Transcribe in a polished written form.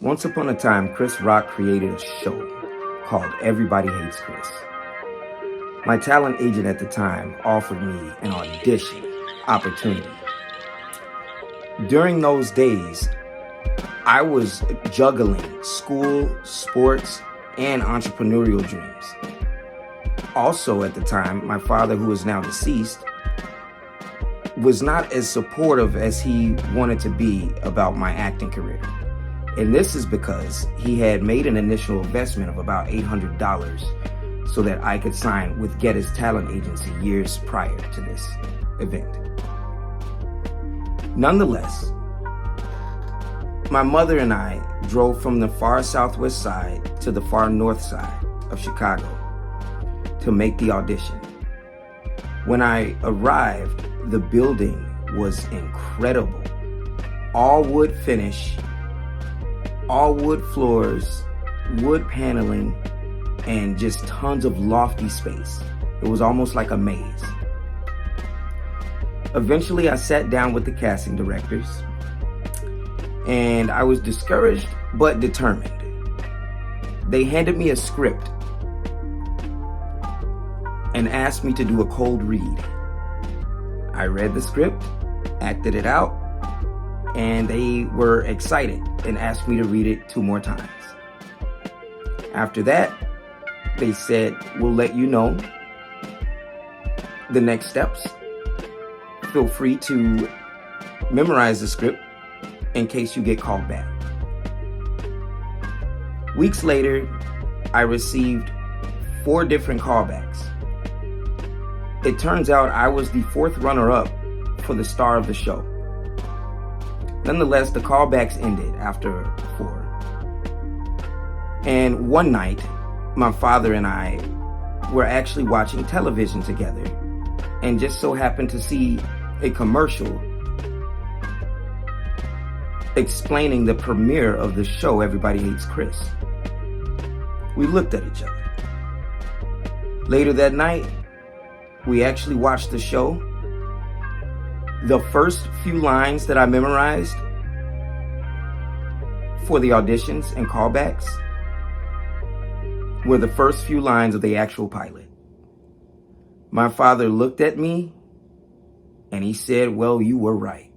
Once upon a time, Chris Rock created a show called Everybody Hates Chris. My talent agent at the time offered me an audition opportunity. During those days, I was juggling school, sports, and entrepreneurial dreams. Also at the time, my father, who is now deceased, was not as supportive as he wanted to be about my acting career. And this is because he had made an initial investment of about $800 so that I could sign with Geddes Talent Agency years prior to this event. Nonetheless, my mother and I drove from the far southwest side to the far north side of Chicago to make the audition. When I arrived, the building was incredible. All wood finish, all wood floors, wood paneling, and just tons of lofty space. It was almost like a maze. Eventually, I sat down with the casting directors, and I was discouraged but determined. They handed me a script and asked me to do a cold read. I read the script, acted it out, and they were excited and asked me to read it 2 more times. After that, they said, "We'll let you know the next steps. Feel free to memorize the script in case you get called back." Weeks later, I received 4 different callbacks. It turns out I was the 4th runner-up for the star of the show. Nonetheless, the callbacks ended after 4. And one night, my father and I were actually watching television together and just so happened to see a commercial explaining the premiere of the show Everybody Hates Chris. We looked at each other. Later that night, we actually watched the show. The first few lines that I memorized for the auditions and callbacks were the first few lines of the actual pilot. My father looked at me and he said, "Well, you were right."